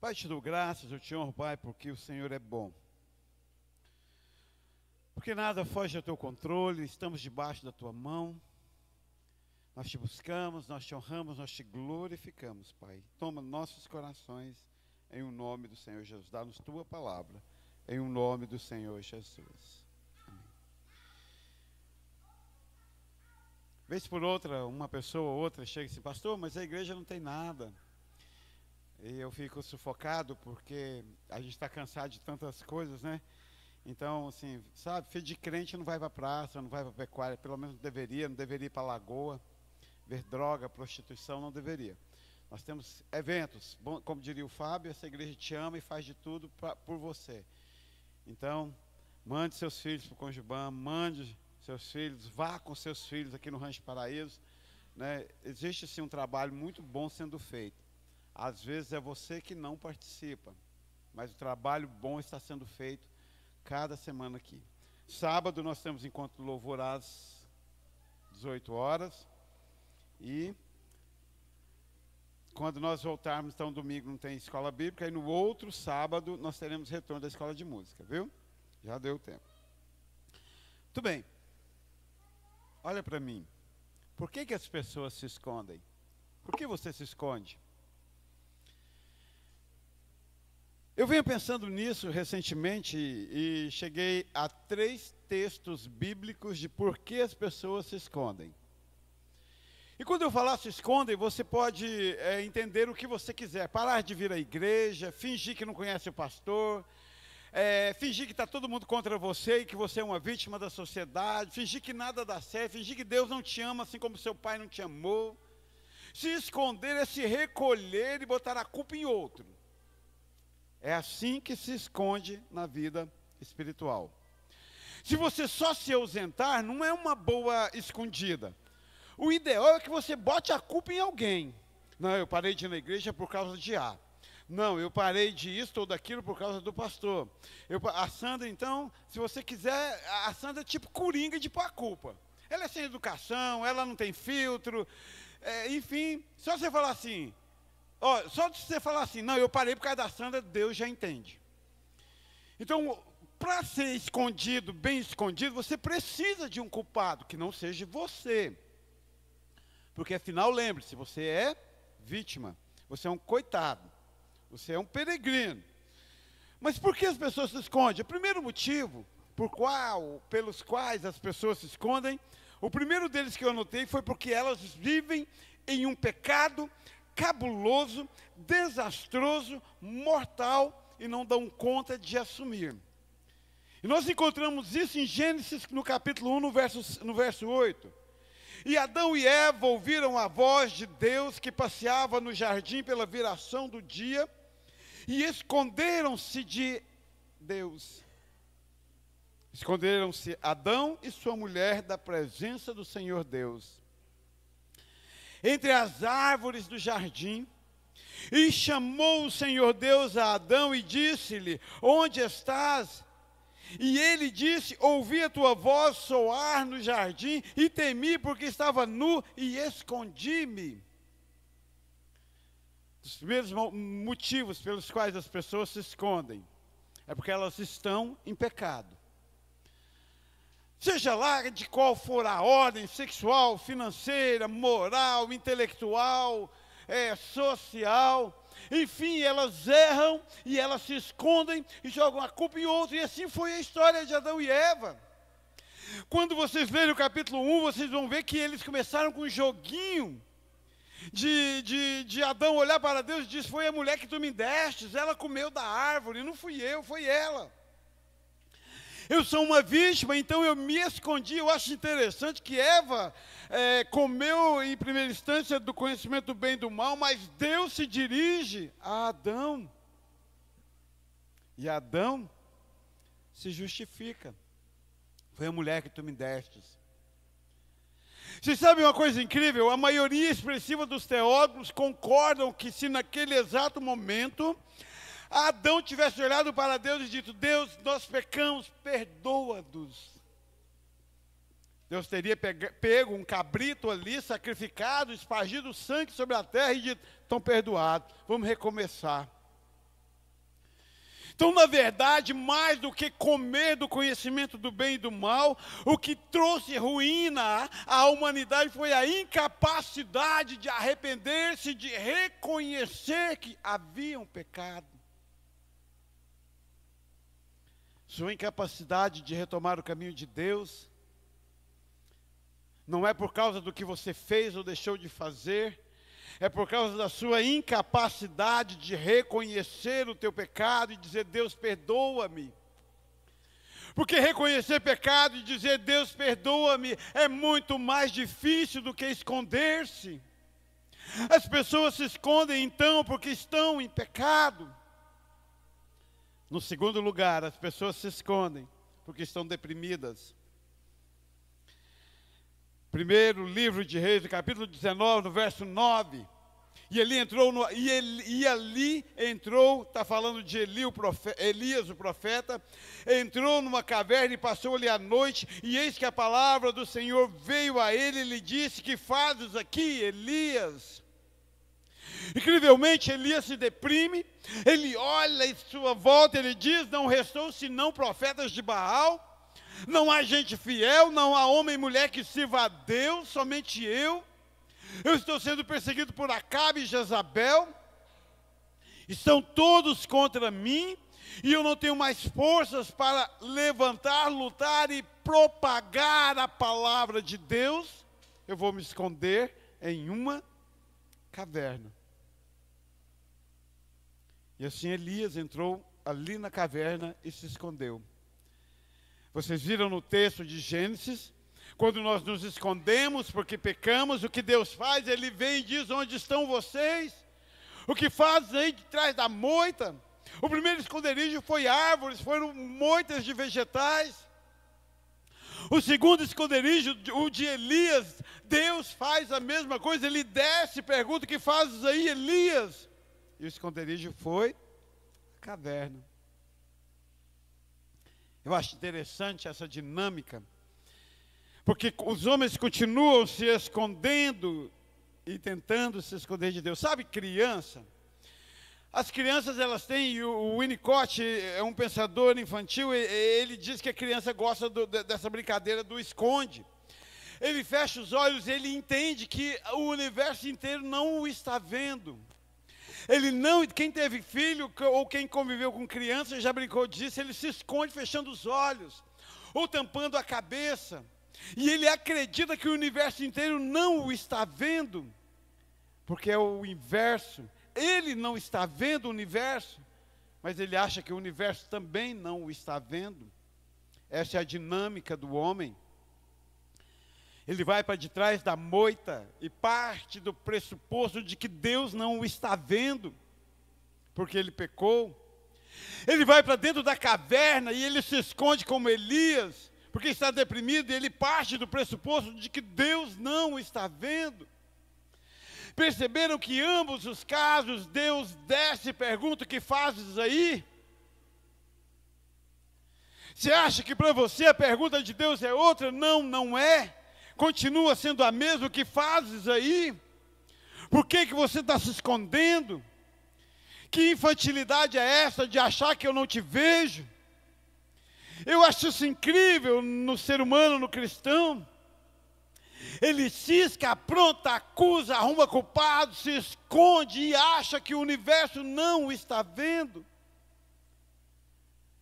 Pai, te dou graças, eu te honro, Pai, porque o Senhor é bom. Porque nada foge ao teu controle, estamos debaixo da tua mão. Nós te buscamos, nós te honramos, nós te glorificamos, Pai. Toma nossos corações em o nome do Senhor Jesus. Dá-nos tua palavra em o nome do Senhor Jesus. Amém. Vez por outra, uma pessoa ou outra chega assim, pastor, mas a igreja não tem nada. E eu fico sufocado porque a gente está cansado de tantas coisas, né? Então, assim, sabe, filho de crente não vai para a praça, não vai para a pecuária, pelo menos não deveria ir para a lagoa, ver droga, prostituição, não deveria. Nós temos eventos, como diria o Fábio, essa igreja te ama e faz de tudo por você. Então, mande seus filhos para o Conjubam, mande seus filhos, vá com seus filhos aqui no Rancho Paraíso, né? Existe, sim, um trabalho muito bom sendo feito. Às vezes é você que não participa, mas o trabalho bom está sendo feito cada semana aqui. Sábado nós temos encontro do louvor às 18 horas. E quando nós voltarmos, então domingo não tem escola bíblica. E no outro sábado nós teremos retorno da escola de música, viu? Já deu tempo. Muito bem. Olha para mim. Por que as pessoas se escondem? Por que você se esconde? Eu venho pensando nisso recentemente e cheguei a 3 textos bíblicos de por que as pessoas se escondem. E quando eu falar se escondem, você pode entender o que você quiser. Parar de vir à igreja, fingir que não conhece o pastor, fingir que está todo mundo contra você e que você é uma vítima da sociedade, fingir que nada dá certo, fingir que Deus não te ama assim como seu pai não te amou. Se esconder é se recolher e botar a culpa em outro. É assim que se esconde na vida espiritual. Se você só se ausentar, não é uma boa escondida. O ideal é que você bote a culpa em alguém. Não, eu parei de ir na igreja por causa de A. Não, eu parei de isso ou daquilo por causa do pastor. A Sandra, então, se você quiser, a Sandra é tipo coringa de pôr a culpa. Ela é sem educação, ela não tem filtro, enfim, só você falar assim... só de você falar assim, não, eu parei por causa da Sandra, Deus já entende. Então, para ser escondido, bem escondido, você precisa de um culpado, que não seja você. Porque afinal, lembre-se, você é vítima, você é um coitado, você é um peregrino. Mas por que as pessoas se escondem? O primeiro motivo pelos quais as pessoas se escondem, o primeiro deles que eu anotei foi porque elas vivem em um pecado cabuloso, desastroso, mortal e não dão conta de assumir. E nós encontramos isso em Gênesis, no capítulo 1, no verso 8. E Adão e Eva ouviram a voz de Deus que passeava no jardim pela viração do dia e esconderam-se de Deus. Esconderam-se Adão e sua mulher da presença do Senhor Deus entre as árvores do jardim, e chamou o Senhor Deus a Adão e disse-lhe, onde estás? E ele disse, ouvi a tua voz soar no jardim, e temi porque estava nu e escondi-me. Os primeiros motivos pelos quais as pessoas se escondem, é porque elas estão em pecado. Seja lá de qual for a ordem sexual, financeira, moral, intelectual, social, enfim, elas erram e elas se escondem e jogam a culpa em outro. E assim foi a história de Adão e Eva. Quando vocês lerem o capítulo 1, vocês vão ver que eles começaram com um joguinho de Adão olhar para Deus e dizer, foi a mulher que tu me destes, ela comeu da árvore, não fui eu, foi ela. Eu sou uma vítima, então eu me escondi. Eu acho interessante que Eva comeu em primeira instância do conhecimento do bem e do mal, mas Deus se dirige a Adão. E Adão se justifica. Foi a mulher que tu me destes. Vocês sabem uma coisa incrível? A maioria expressiva dos teólogos concordam que se naquele exato momento Adão tivesse olhado para Deus e dito, Deus, nós pecamos, perdoa-nos. Deus teria pego um cabrito ali, sacrificado, espargido sangue sobre a terra e dito, estão perdoados, vamos recomeçar. Então, na verdade, mais do que comer do conhecimento do bem e do mal, o que trouxe ruína à humanidade foi a incapacidade de arrepender-se, de reconhecer que havia um pecado. Sua incapacidade de retomar o caminho de Deus não é por causa do que você fez ou deixou de fazer, é por causa da sua incapacidade de reconhecer o teu pecado e dizer: Deus, perdoa-me. Porque reconhecer pecado e dizer: Deus, perdoa-me, é muito mais difícil do que esconder-se. As pessoas se escondem então porque estão em pecado. No segundo lugar, as pessoas se escondem porque estão deprimidas. Primeiro livro de Reis, no capítulo 19, no verso 9. E ali entrou, está falando de Elias, o profeta, entrou numa caverna e passou ali a noite, e eis que a palavra do Senhor veio a ele e lhe disse: que fazes aqui, Elias? Incrivelmente, Elias se deprime, ele olha em sua volta, ele diz: não restou senão profetas de Baal, não há gente fiel, não há homem e mulher que sirva a Deus, somente eu estou sendo perseguido por Acabe e Jezabel, estão todos contra mim, e eu não tenho mais forças para levantar, lutar e propagar a palavra de Deus, eu vou me esconder em uma caverna. E assim Elias entrou ali na caverna e se escondeu. Vocês viram no texto de Gênesis, quando nós nos escondemos porque pecamos, o que Deus faz? Ele vem e diz: onde estão vocês? O que fazem aí de trás da moita? O primeiro esconderijo foi árvores, foram moitas de vegetais. O segundo esconderijo, o de Elias, Deus faz a mesma coisa, ele desce e pergunta: o que fazes aí, Elias? E o esconderijo foi a caverna. Eu acho interessante essa dinâmica, porque os homens continuam se escondendo e tentando se esconder de Deus. Sabe, criança? As crianças, elas têm, o Winnicott é um pensador infantil, ele diz que a criança gosta dessa brincadeira do esconde. Ele fecha os olhos, ele entende que o universo inteiro não o está vendo. Ele não, quem teve filho ou quem conviveu com criança já brincou disso, ele se esconde fechando os olhos ou tampando a cabeça. E ele acredita que o universo inteiro não o está vendo, porque é o inverso. Ele não está vendo o universo, mas ele acha que o universo também não o está vendo. Essa é a dinâmica do homem. Ele vai para de trás da moita e parte do pressuposto de que Deus não o está vendo, porque ele pecou. Ele vai para dentro da caverna e ele se esconde como Elias, porque está deprimido, e ele parte do pressuposto de que Deus não o está vendo. Perceberam que em ambos os casos Deus desce e pergunta: o que fazes aí? Você acha que para você a pergunta de Deus é outra? Não, não é. Continua sendo a mesma. O que fazes aí? Por que você está se escondendo? Que infantilidade é essa de achar que eu não te vejo? Eu acho isso incrível no ser humano, no cristão. Ele cisca, apronta, acusa, arruma culpado, se esconde e acha que o universo não o está vendo.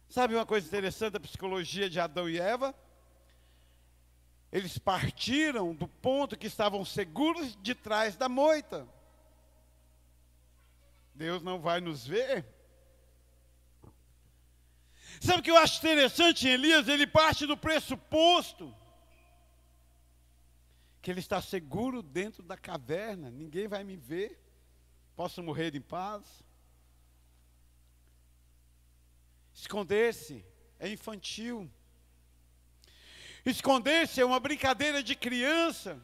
Sabe uma coisa interessante da psicologia de Adão e Eva? Eles partiram do ponto que estavam seguros de trás da moita. Deus não vai nos ver. Sabe o que eu acho interessante em Elias? Ele parte do pressuposto que ele está seguro dentro da caverna. Ninguém vai me ver. Posso morrer em paz. Esconder-se é infantil. Esconder-se é uma brincadeira de criança.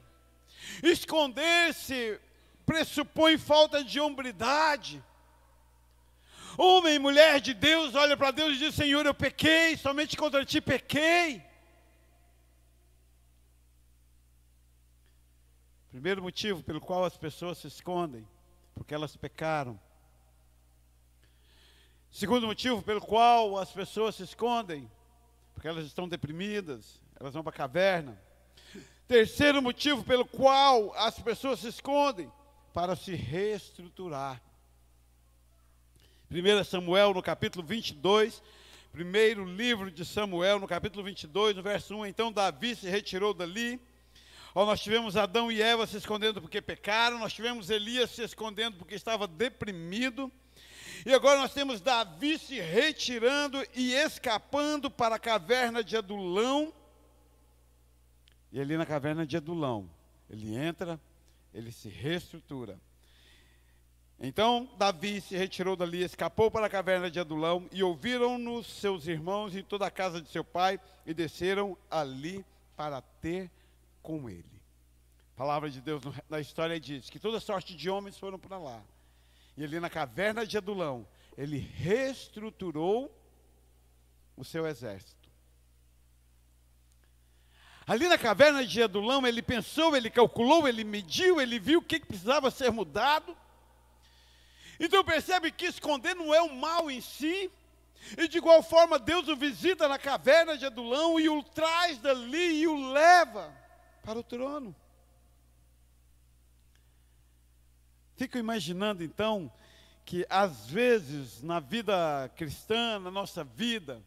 Esconder-se pressupõe falta de hombridade. Homem e mulher de Deus olha para Deus e diz: Senhor, eu pequei, somente contra ti pequei. Primeiro motivo pelo qual as pessoas se escondem, porque elas pecaram. Segundo motivo pelo qual as pessoas se escondem, porque elas estão deprimidas, elas vão para a caverna. Terceiro motivo pelo qual as pessoas se escondem, para se reestruturar. 1 Samuel, no capítulo 22, primeiro livro de Samuel, no capítulo 22, no verso 1, então Davi se retirou dali. Nós tivemos Adão e Eva se escondendo porque pecaram, nós tivemos Elias se escondendo porque estava deprimido, e agora nós temos Davi se retirando e escapando para a caverna de Adulão. E ali na caverna de Adulão, ele entra, ele se reestrutura. Então Davi se retirou dali, escapou para a caverna de Adulão, e ouviram-no seus irmãos e toda a casa de seu pai, e desceram ali para ter com ele. A palavra de Deus na história diz que toda sorte de homens foram para lá. E ali na caverna de Adulão, ele reestruturou o seu exército. Ali na caverna de Adulão, ele pensou, ele calculou, ele mediu, ele viu o que precisava ser mudado. Então percebe que esconder não é o mal em si. E de igual forma Deus o visita na caverna de Adulão e o traz dali e o leva para o trono. Fico imaginando então que às vezes na vida cristã, na nossa vida,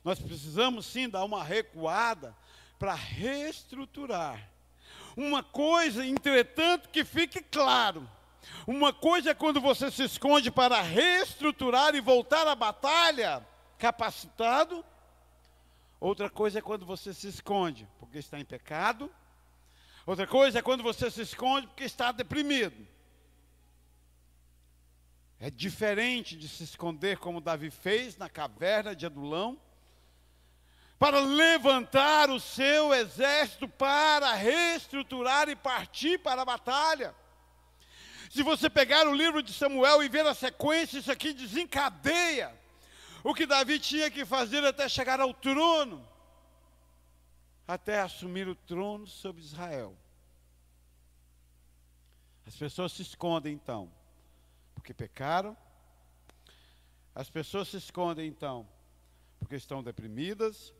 nós precisamos sim dar uma recuada para reestruturar. Uma coisa, entretanto, que fique claro. Uma coisa é quando você se esconde para reestruturar e voltar à batalha capacitado. Outra coisa é quando você se esconde porque está em pecado. Outra coisa é quando você se esconde porque está deprimido. É diferente de se esconder como Davi fez na caverna de Adulão, para levantar o seu exército, para reestruturar e partir para a batalha. Se você pegar o livro de Samuel e ver a sequência, isso aqui desencadeia o que Davi tinha que fazer até chegar ao trono, até assumir o trono sobre Israel. As pessoas se escondem então, porque pecaram. As pessoas se escondem então, porque estão deprimidas.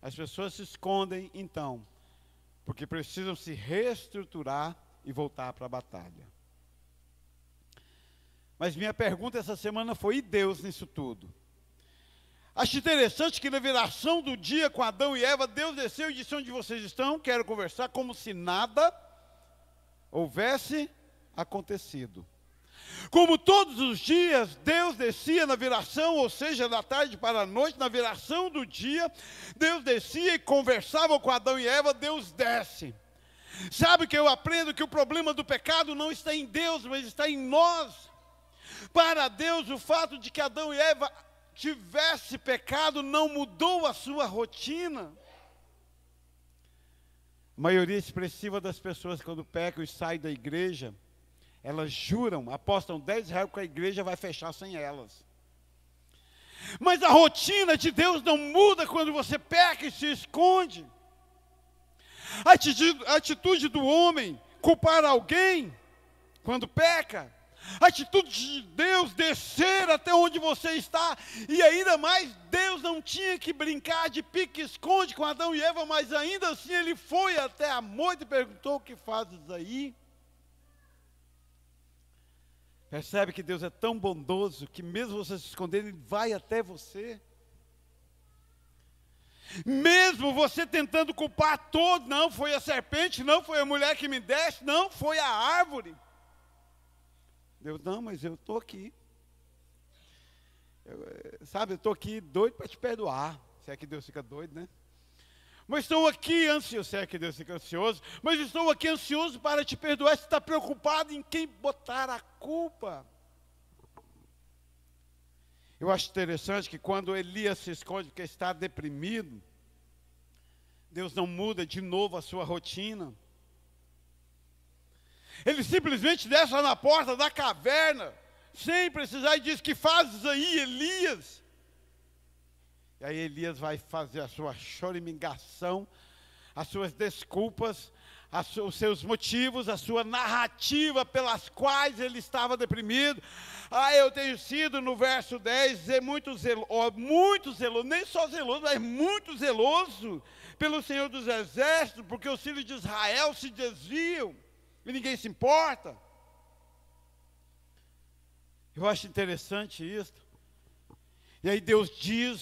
As pessoas se escondem então, porque precisam se reestruturar e voltar para a batalha. Mas minha pergunta essa semana foi: e Deus nisso tudo? Acho interessante que na viração do dia com Adão e Eva, Deus desceu e disse: onde vocês estão? Quero conversar, como se nada houvesse acontecido. Como todos os dias, Deus descia na viração, ou seja, da tarde para a noite, na viração do dia, Deus descia e conversava com Adão e Eva. Deus desce. Sabe que eu aprendo que o problema do pecado não está em Deus, mas está em nós. Para Deus, o fato de que Adão e Eva tivesse pecado não mudou a sua rotina. A maioria expressiva das pessoas, quando pecam e saem da igreja, elas juram, apostam R$10 que a igreja vai fechar sem elas. Mas a rotina de Deus não muda quando você peca e se esconde. A atitude do homem culpar alguém quando peca. A atitude de Deus descer até onde você está. E ainda mais, Deus não tinha que brincar de pique-esconde com Adão e Eva, mas ainda assim ele foi até a moita e perguntou: o que fazes aí? Percebe que Deus é tão bondoso que mesmo você se escondendo, Ele vai até você. Mesmo você tentando culpar todo, não foi a serpente, não foi a mulher que me deste, não foi a árvore. Deus: não, mas eu estou aqui. Eu estou aqui doido para te perdoar. Se é que Deus fica doido, né? Mas estou aqui ansioso, se é que Deus fica ansioso, mas estou aqui ansioso para te perdoar. Você está preocupado em quem botar a culpa. Eu acho interessante que quando Elias se esconde porque está deprimido, Deus não muda de novo a sua rotina. Ele simplesmente desce lá na porta da caverna, sem precisar, e diz: que fazes aí, Elias? E aí Elias vai fazer a sua chorimingação, as suas desculpas, os seus motivos, a sua narrativa pelas quais ele estava deprimido. Eu tenho sido, no verso 10, muito zeloso, nem só zeloso, mas muito zeloso pelo Senhor dos Exércitos, porque os filhos de Israel se desviam e ninguém se importa. Eu acho interessante isso. E aí Deus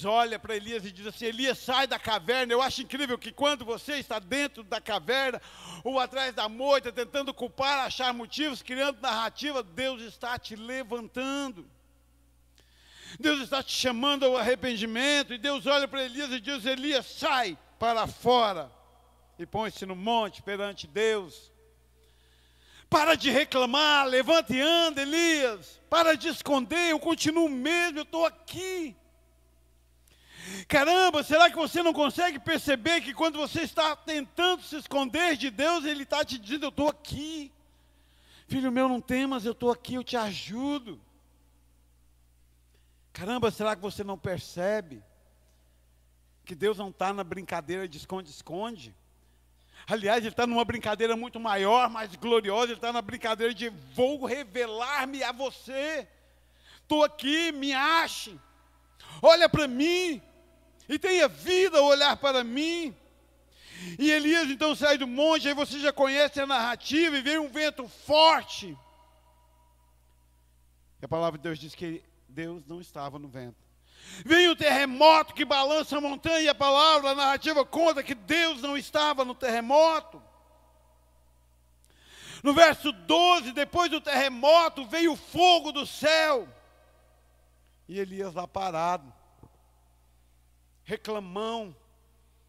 olha para Elias e diz assim: Elias, sai da caverna. Eu acho incrível que quando você está dentro da caverna, ou atrás da moita, tentando culpar, achar motivos, criando narrativa, Deus está te levantando. Deus está te chamando ao arrependimento. E Deus olha para Elias e diz: Elias, sai para fora e põe-se no monte perante Deus. Para de reclamar, levanta e anda, Elias. Para de esconder, eu continuo mesmo, eu estou aqui. Caramba, será que você não consegue perceber que quando você está tentando se esconder de Deus, Ele está te dizendo: eu estou aqui. Filho meu, não temas, eu estou aqui, eu te ajudo. Caramba, será que você não percebe que Deus não está na brincadeira de esconde-esconde? Aliás, Ele está numa brincadeira muito maior, mais gloriosa. Ele está na brincadeira de: vou revelar-me a você. Estou aqui, me ache. Olha para mim. E tenha vida ao olhar para mim. E Elias então sai do monte. Aí você já conhece a narrativa. E veio um vento forte. E a palavra de Deus diz que Deus não estava no vento. Vem um terremoto que balança a montanha, e a narrativa conta que Deus não estava no terremoto. No verso 12, depois do terremoto, veio o fogo do céu. E Elias lá parado, reclamão,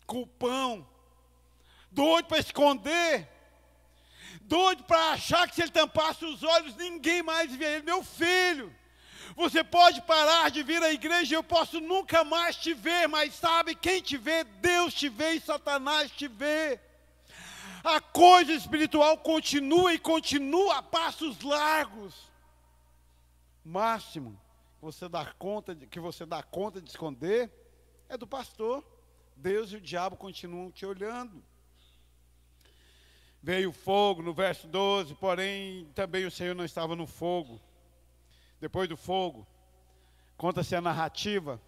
culpão, doido para esconder, doido para achar que se ele tampasse os olhos, ninguém mais via ele. Meu filho, você pode parar de vir à igreja, eu posso nunca mais te ver, mas sabe quem te vê? Deus te vê e Satanás te vê. A coisa espiritual continua e continua a passos largos. O máximo que você dá conta de esconder é do pastor. Deus e o diabo continuam te olhando. Veio o fogo no verso 12, porém também o Senhor não estava no fogo. Depois do fogo, conta-se a narrativa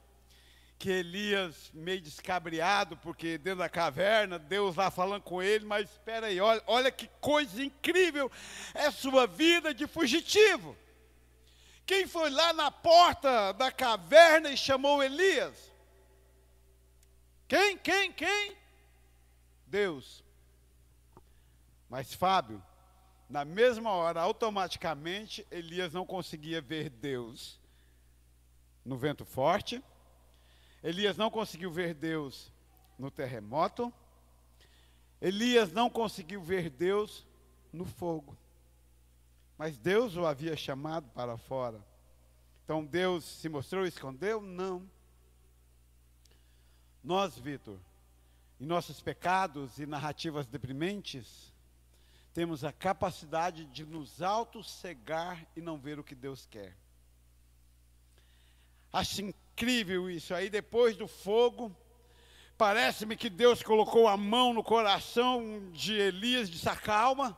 que Elias, meio descabriado, porque dentro da caverna, Deus lá falando com ele: mas espera aí, olha que coisa incrível é sua vida de fugitivo. Quem foi lá na porta da caverna e chamou Elias? Quem? Deus. Mas Fábio, na mesma hora, automaticamente, Elias não conseguia ver Deus no vento forte. Elias não conseguiu ver Deus no terremoto. Elias não conseguiu ver Deus no fogo. Mas Deus o havia chamado para fora. Então Deus se mostrou e escondeu? Não. Nós, Vitor, em nossos pecados e narrativas deprimentes, temos a capacidade de nos autocegar e não ver o que Deus quer. Acho incrível isso. Aí depois do fogo, parece-me que Deus colocou a mão no coração de Elias, disse: acalma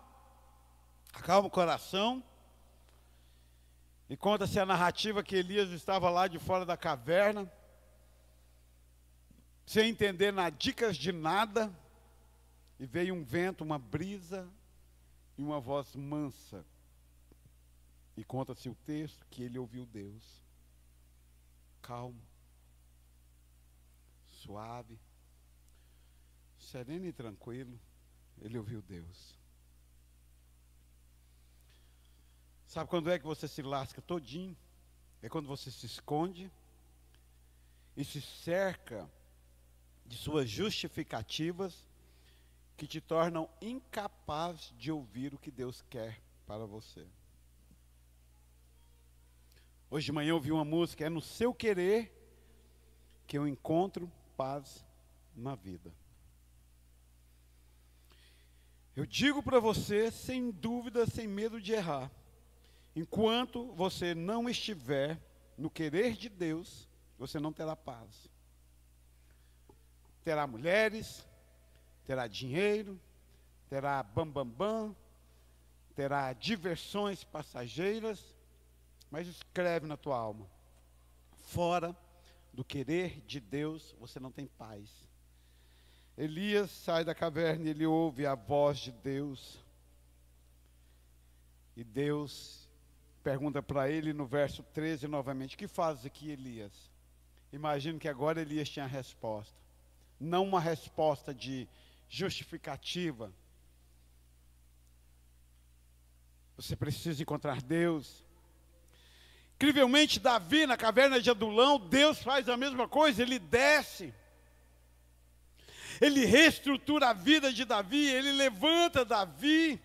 o coração. E conta-se a narrativa que Elias estava lá de fora da caverna, sem entender dicas de nada, e veio um vento, uma brisa, e uma voz mansa. E conta-se o texto que ele ouviu Deus. Calmo, suave, sereno e tranquilo, ele ouviu Deus. Sabe quando é que você se lasca todinho? É quando você se esconde e se cerca de suas justificativas que te tornam incapaz de ouvir o que Deus quer para você. Hoje de manhã eu ouvi uma música: é no seu querer que eu encontro paz na vida. Eu digo para você, sem dúvida, sem medo de errar, enquanto você não estiver no querer de Deus, você não terá paz. Terá mulheres, terá dinheiro, terá bam, terá diversões passageiras, mas escreve na tua alma: fora do querer de Deus, você não tem paz. Elias sai da caverna e ele ouve a voz de Deus. E Deus pergunta para ele no verso 13 novamente: o que fazes aqui, Elias? Imagino que agora Elias tinha a resposta. Não uma resposta de justificativa. Você precisa encontrar Deus. Incrivelmente, Davi, na caverna de Adulão, Deus faz a mesma coisa, ele desce. Ele reestrutura a vida de Davi, ele levanta Davi.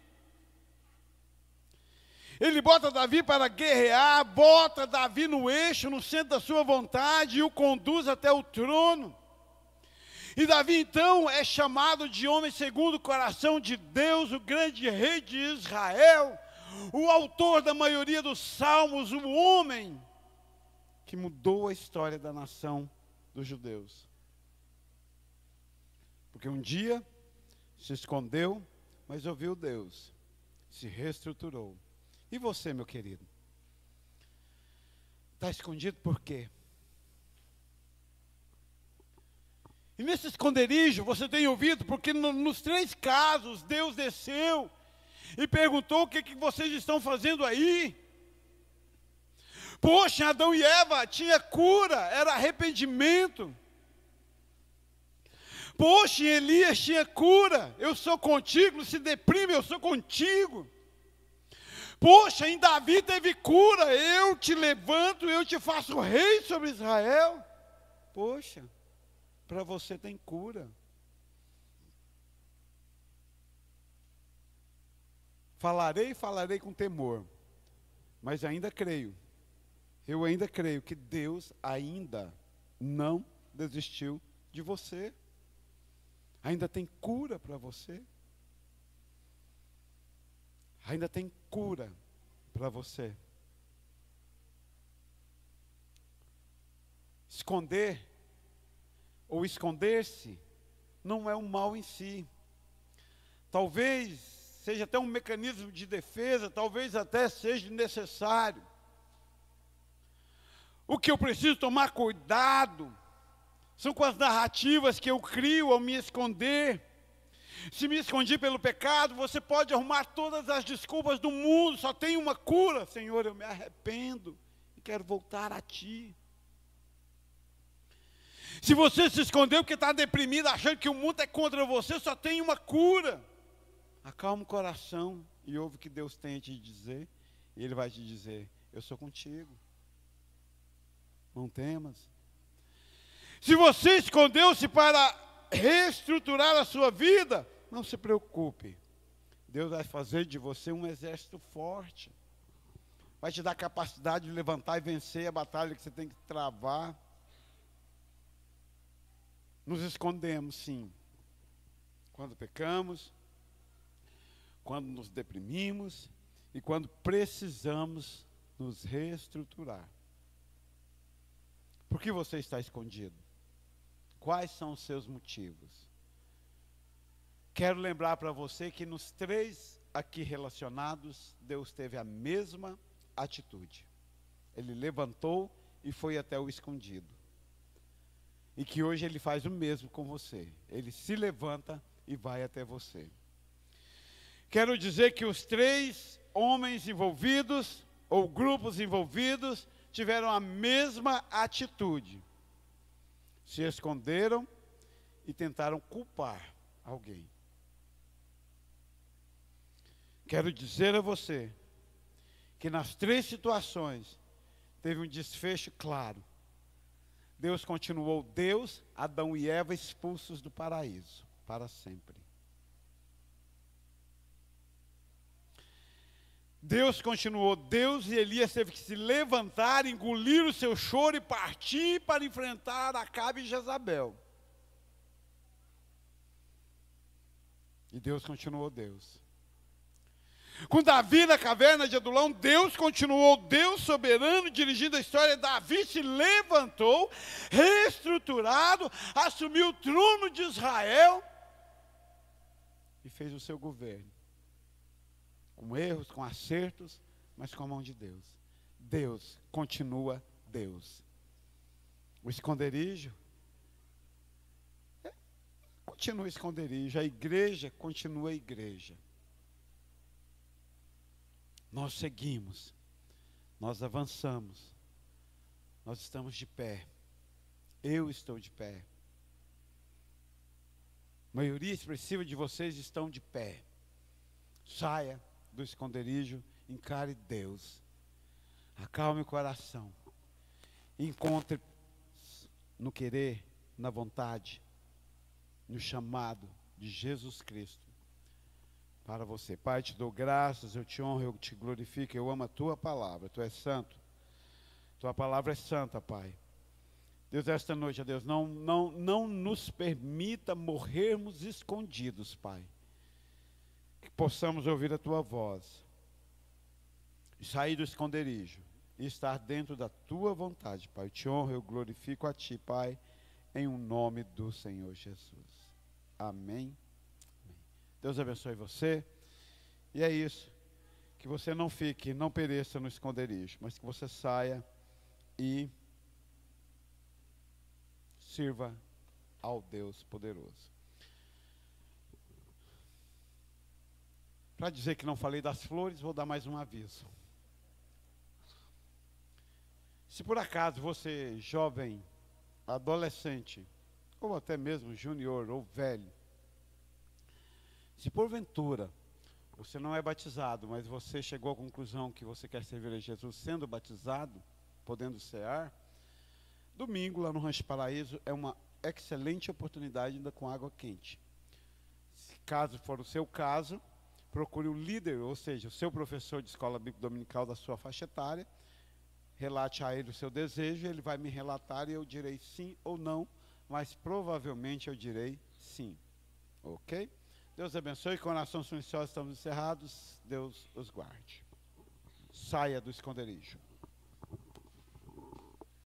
Ele bota Davi para guerrear, bota Davi no eixo, no centro da sua vontade e o conduz até o trono. E Davi então é chamado de homem segundo o coração de Deus, o grande rei de Israel, o autor da maioria dos salmos, o homem que mudou a história da nação dos judeus. Porque um dia se escondeu, mas ouviu Deus, se reestruturou. E você, meu querido? Está escondido por quê? E nesse esconderijo você tem ouvido, porque nos 3 casos Deus desceu e perguntou: o que vocês estão fazendo aí? Poxa, Adão e Eva tinha cura, era arrependimento. Poxa, Elias tinha cura, eu sou contigo, não se deprime, eu sou contigo. Poxa, em Davi teve cura, eu te levanto, eu te faço rei sobre Israel. Poxa, para você tem cura. Falarei com temor, mas ainda creio. Eu ainda creio que Deus ainda não desistiu de você. Ainda tem cura para você. Ainda tem cura para você. Esconder ou esconder-se não é um mal em si. Talvez seja até um mecanismo de defesa, talvez até seja necessário. O que eu preciso tomar cuidado são com as narrativas que eu crio ao me esconder. Se me escondi pelo pecado, você pode arrumar todas as desculpas do mundo, só tem uma cura: Senhor, eu me arrependo e quero voltar a Ti. Se você se escondeu porque está deprimido, achando que o mundo é contra você, só tem uma cura: acalma o coração e ouve o que Deus tem a te dizer, e Ele vai te dizer: eu sou contigo, não temas. Se você escondeu-se para reestruturar a sua vida, não se preocupe, Deus vai fazer de você um exército forte, vai te dar capacidade de levantar e vencer a batalha que você tem que travar. Nos escondemos, sim, quando pecamos, quando nos deprimimos e quando precisamos nos reestruturar. Por que você está escondido? Quais são os seus motivos? Quero lembrar para você que nos 3 aqui relacionados, Deus teve a mesma atitude. Ele levantou e foi até o escondido. E que hoje Ele faz o mesmo com você. Ele se levanta e vai até você. Quero dizer que os 3 homens envolvidos, ou grupos envolvidos, tiveram a mesma atitude. Se esconderam e tentaram culpar alguém. Quero dizer a você que nas 3 situações teve um desfecho claro. Deus continuou Deus, Adão e Eva expulsos do paraíso para sempre. Deus continuou Deus e Elias teve que se levantar, engolir o seu choro e partir para enfrentar Acabe e Jezabel. E Deus continuou Deus. Com Davi na caverna de Adulão, Deus continuou Deus soberano, dirigindo a história. Davi se levantou, reestruturado, assumiu o trono de Israel. e fez o seu governo. Com erros, com acertos, mas com a mão de Deus. Deus continua Deus. O esconderijo continua esconderijo, a igreja continua a igreja. Nós seguimos, nós avançamos, nós estamos de pé. Eu estou de pé. A maioria expressiva de vocês estão de pé. Saia do esconderijo, encare Deus. Acalme o coração. Encontre no querer, na vontade, no chamado de Jesus Cristo para você. Pai, te dou graças, eu te honro, eu te glorifico, eu amo a tua palavra. Tu és santo. Tua palavra é santa, Pai. Deus, esta noite, ó Deus, não nos permita morrermos escondidos, Pai. Que possamos ouvir a tua voz e sair do esconderijo e estar dentro da tua vontade, Pai. Eu te honro, eu glorifico a ti, Pai, em o nome do Senhor Jesus. Amém. Deus abençoe você. E é isso. Que você não fique, não pereça no esconderijo, mas que você saia e sirva ao Deus poderoso. Para dizer que não falei das flores, vou dar mais um aviso. Se por acaso você, jovem, adolescente, ou até mesmo júnior ou velho, se porventura você não é batizado, mas você chegou à conclusão que você quer servir a Jesus sendo batizado, podendo cear, domingo lá no Rancho Paraíso é uma excelente oportunidade ainda com água quente. Se caso for o seu caso, procure o líder, ou seja, o seu professor de escola bíblica dominical da sua faixa etária, relate a ele o seu desejo, ele vai me relatar e eu direi sim ou não, mas provavelmente eu direi sim. Ok? Deus abençoe, com oração silenciosa estamos encerrados, Deus os guarde. Saia do esconderijo.